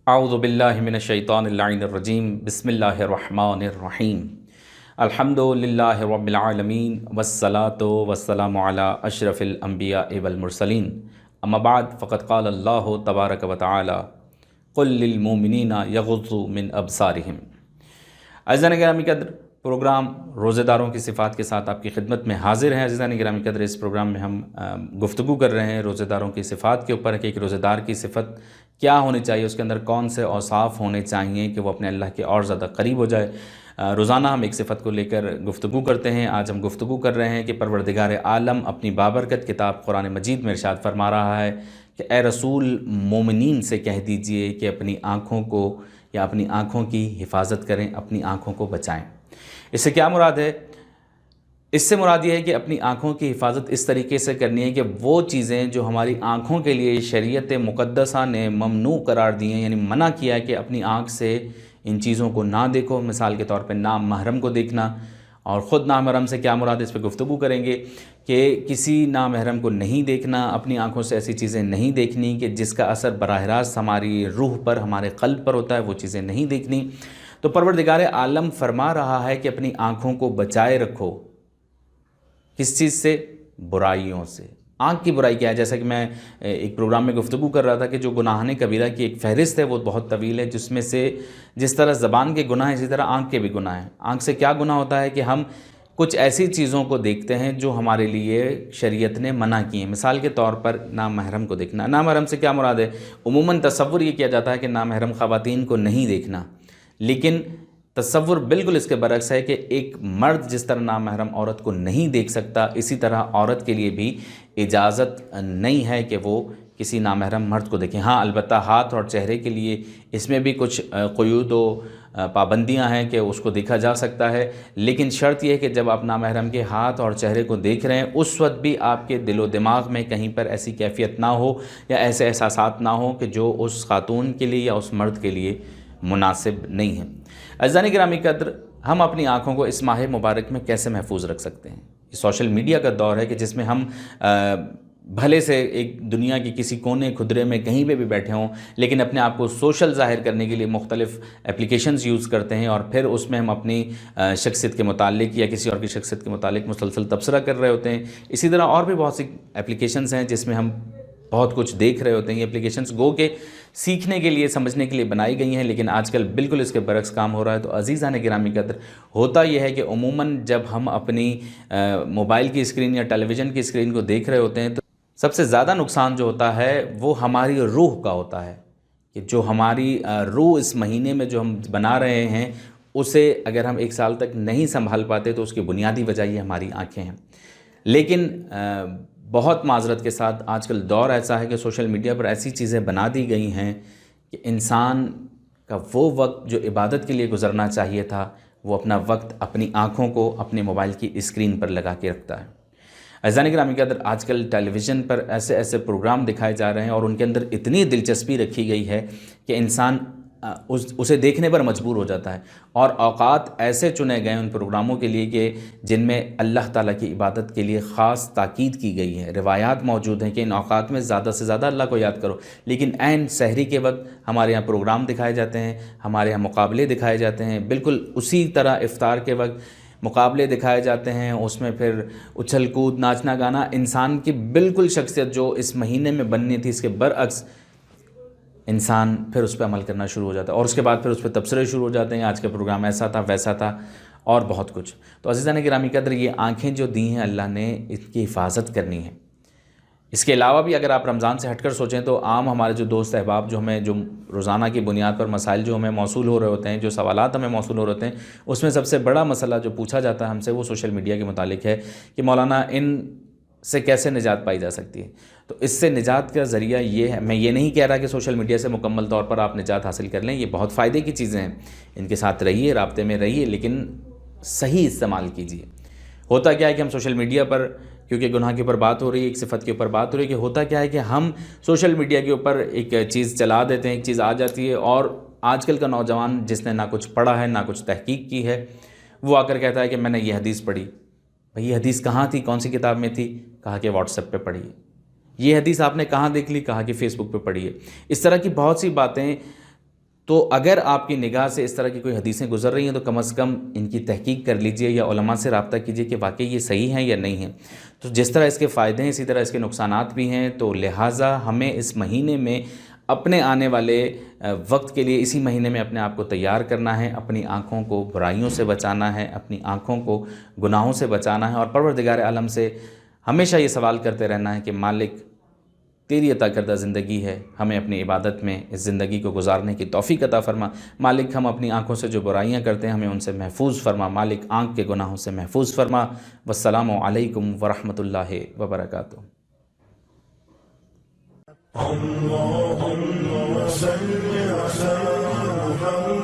اعوذ باللہ من الشیطان اللعین الرجیم بسم اللہ الرحمن الرحیم الحمد للہ رب العالمین والصلاة والسلام علی اشرف الانبیاء والمرسلین اما بعد فقد قال اللہ تبارک و تعالی قل للمؤمنین یغضوا من ابصارہم۔ عزیزان گرامی قدر، پروگرام روزے داروں کی صفات کے ساتھ آپ کی خدمت میں حاضر ہیں۔ عزیزان گرامی قدر، اس پروگرام میں ہم گفتگو کر رہے ہیں روزے داروں کی صفات کے اوپر کہ ایک روزے دار کی صفت کیا ہونی چاہیے، اس کے اندر کون سے اوصاف ہونے چاہیے کہ وہ اپنے اللہ کے اور زیادہ قریب ہو جائے۔ روزانہ ہم ایک صفت کو لے کر گفتگو کرتے ہیں۔ آج ہم گفتگو کر رہے ہیں کہ پروردگار عالم اپنی بابرکت کتاب قرآن مجید میں ارشاد فرما رہا ہے کہ اے رسول، مومنین سے کہہ دیجئے کہ اپنی آنکھوں کو یا اپنی آنکھوں کی حفاظت کریں، اپنی آنکھوں کو بچائیں۔ اس سے کیا مراد ہے؟ اس سے مراد یہ ہے کہ اپنی آنکھوں کی حفاظت اس طریقے سے کرنی ہے کہ وہ چیزیں جو ہماری آنکھوں کے لیے شریعت مقدسہ نے ممنوع قرار دی ہیں، یعنی منع کیا ہے کہ اپنی آنکھ سے ان چیزوں کو نہ دیکھو۔ مثال کے طور پہ نامحرم کو دیکھنا، اور خود نامحرم سے کیا مراد ہے اس پہ گفتگو کریں گے کہ کسی نامحرم کو نہیں دیکھنا، اپنی آنکھوں سے ایسی چیزیں نہیں دیکھنی کہ جس کا اثر براہ راست ہماری روح پر، ہمارے قلب پر ہوتا ہے، وہ چیزیں نہیں دیکھنی۔ تو پروردگار عالم فرما رہا ہے کہ اپنی آنکھوں کو بچائے رکھو۔ کس چیز سے؟ برائیوں سے۔ آنکھ کی برائی کیا ہے؟ جیسا کہ میں ایک پروگرام میں گفتگو کر رہا تھا کہ جو گناہان کبیرہ کی ایک فہرست ہے وہ بہت طویل ہے، جس میں سے جس طرح زبان کے گناہ ہیں اسی طرح آنکھ کے بھی گناہ ہیں۔ آنکھ سے کیا گناہ ہوتا ہے کہ ہم کچھ ایسی چیزوں کو دیکھتے ہیں جو ہمارے لیے شریعت نے منع کی ہیں۔ مثال کے طور پر نامحرم کو دیکھنا۔ نامحرم سے کیا مراد ہے؟ عموماً تصور یہ کیا جاتا ہے کہ نامحرم خواتین کو نہیں دیکھنا، لیکن تصور بالکل اس کے برعکس ہے کہ ایک مرد جس طرح نامحرم عورت کو نہیں دیکھ سکتا، اسی طرح عورت کے لیے بھی اجازت نہیں ہے کہ وہ کسی نامحرم مرد کو دیکھیں۔ ہاں، البتہ ہاتھ اور چہرے کے لیے اس میں بھی کچھ قیود و پابندیاں ہیں کہ اس کو دیکھا جا سکتا ہے، لیکن شرط یہ ہے کہ جب آپ نامحرم کے ہاتھ اور چہرے کو دیکھ رہے ہیں اس وقت بھی آپ کے دل و دماغ میں کہیں پر ایسی کیفیت نہ ہو یا ایسے احساسات نہ ہوں کہ جو اس خاتون کے لیے یا اس مرد کے لیے مناسب نہیں ہیں۔ عزیزان گرامی قدر، ہم اپنی آنکھوں کو اس ماہ مبارک میں کیسے محفوظ رکھ سکتے ہیں؟ یہ سوشل میڈیا کا دور ہے کہ جس میں ہم بھلے سے ایک دنیا کی کسی کونے خدرے میں کہیں پہ بھی بیٹھے ہوں، لیکن اپنے آپ کو سوشل ظاہر کرنے کے لیے مختلف اپلیکیشنز یوز کرتے ہیں، اور پھر اس میں ہم اپنی شخصیت کے متعلق یا کسی اور کی شخصیت کے متعلق مسلسل تبصرہ کر رہے ہوتے ہیں۔ اسی طرح اور بھی بہت سی اپلیکیشنز ہیں جس میں ہم بہت کچھ دیکھ رہے ہوتے ہیں۔ یہ اپلیکیشنز گو کہ سیکھنے کے لیے، سمجھنے کے لیے بنائی گئی ہیں، لیکن آج کل بالکل اس کے برعکس کام ہو رہا ہے۔ تو عزیزان گرامی قدر، ہوتا یہ ہے کہ عموماً جب ہم اپنی موبائل کی اسکرین یا ٹیلی ویژن کی اسکرین کو دیکھ رہے ہوتے ہیں تو سب سے زیادہ نقصان جو ہوتا ہے وہ ہماری روح کا ہوتا ہے، کہ جو ہماری روح اس مہینے میں جو ہم بنا رہے ہیں اسے اگر ہم ایک سال تک نہیں سنبھال پاتے تو اس کی بنیادی وجہ یہ ہماری آنکھیں ہیں۔ لیکن بہت معذرت کے ساتھ آج کل دور ایسا ہے کہ سوشل میڈیا پر ایسی چیزیں بنا دی گئی ہیں کہ انسان کا وہ وقت جو عبادت کے لیے گزرنا چاہیے تھا وہ اپنا وقت اپنی آنکھوں کو اپنے موبائل کی اسکرین پر لگا کے رکھتا ہے۔ عزیزان گرامی قدر، آج کل ٹیلی ویژن پر ایسے ایسے پروگرام دکھائے جا رہے ہیں اور ان کے اندر اتنی دلچسپی رکھی گئی ہے کہ انسان اسے دیکھنے پر مجبور ہو جاتا ہے، اور اوقات ایسے چنے گئے ان پروگراموں کے لیے کہ جن میں اللہ تعالیٰ کی عبادت کے لیے خاص تاکید کی گئی ہے۔ روایات موجود ہیں کہ ان اوقات میں زیادہ سے زیادہ اللہ کو یاد کرو، لیکن عین سحری کے وقت ہمارے یہاں پروگرام دکھائے جاتے ہیں، ہمارے یہاں مقابلے دکھائے جاتے ہیں، بالکل اسی طرح افطار کے وقت مقابلے دکھائے جاتے ہیں، اس میں پھر اچھل کود، ناچنا گانا، انسان کی بالکل شخصیت جو اس مہینے میں بننی تھی اس کے برعکس انسان پھر اس پہ عمل کرنا شروع ہو جاتا ہے، اور اس کے بعد پھر اس پہ تبصرے شروع ہو جاتے ہیں، آج کا پروگرام ایسا تھا، ویسا تھا، اور بہت کچھ۔ تو عزیزان گرامی قدر، یہ آنکھیں جو دی ہیں اللہ نے، اس کی حفاظت کرنی ہے۔ اس کے علاوہ بھی اگر آپ رمضان سے ہٹ کر سوچیں تو عام ہمارے جو دوست احباب جو ہمیں جو روزانہ کی بنیاد پر مسائل جو ہمیں موصول ہو رہے ہوتے ہیں، جو سوالات ہمیں موصول ہو رہے ہوتے ہیں، اس میں سب سے بڑا مسئلہ جو پوچھا جاتا ہے ہم سے وہ سوشل میڈیا کے متعلق ہے کہ مولانا ان سے کیسے نجات پائی جا سکتی ہے؟ تو اس سے نجات کا ذریعہ یہ ہے، میں یہ نہیں کہہ رہا کہ سوشل میڈیا سے مکمل طور پر آپ نجات حاصل کر لیں، یہ بہت فائدے کی چیزیں ہیں، ان کے ساتھ رہیے، رابطے میں رہیے، لیکن صحیح استعمال کیجیے۔ ہوتا کیا ہے کہ ہم سوشل میڈیا پر، کیونکہ گناہ کے اوپر بات ہو رہی ہے، ایک صفت کے اوپر بات ہو رہی ہے، کہ ہوتا کیا ہے کہ ہم سوشل میڈیا کے اوپر ایک چیز چلا دیتے ہیں، ایک چیز آ جاتی ہے، اور آج کل کا نوجوان جس نے نہ کچھ پڑھا ہے نہ کچھ تحقیق کی ہے، وہ آ کر کہتا ہے کہ میں نے یہ حدیث پڑھی۔ بھئی یہ حدیث کہاں تھی؟ کون سی کتاب میں تھی؟ کہا کہ واٹس ایپ پہ پڑھی ہے۔ یہ حدیث آپ نے کہاں دیکھ لی؟ کہا کہ فیس بک پہ پڑھی ہے۔ اس طرح کی بہت سی باتیں تو اگر آپ کی نگاہ سے اس طرح کی کوئی حدیثیں گزر رہی ہیں تو کم از کم ان کی تحقیق کر لیجئے یا علماء سے رابطہ کیجئے کہ واقعی یہ صحیح ہیں یا نہیں ہیں۔ تو جس طرح اس کے فائدے ہیں اسی طرح اس کے نقصانات بھی ہیں، تو لہٰذا ہمیں اس مہینے میں اپنے آنے والے وقت کے لیے اسی مہینے میں اپنے آپ کو تیار کرنا ہے، اپنی آنکھوں کو برائیوں سے بچانا ہے، اپنی آنکھوں کو گناہوں سے بچانا ہے، اور پروردگار عالم سے ہمیشہ یہ سوال کرتے رہنا ہے کہ مالک تیری عطا کردہ زندگی ہے، ہمیں اپنی عبادت میں اس زندگی کو گزارنے کی توفیق عطا فرما۔ مالک ہم اپنی آنکھوں سے جو برائیاں کرتے ہیں ہمیں ان سے محفوظ فرما، مالک آنکھ کے گناہوں سے محفوظ فرما۔ والسلام علیکم ورحمۃ اللہ وبرکاتہ۔ اللهم صل على محمد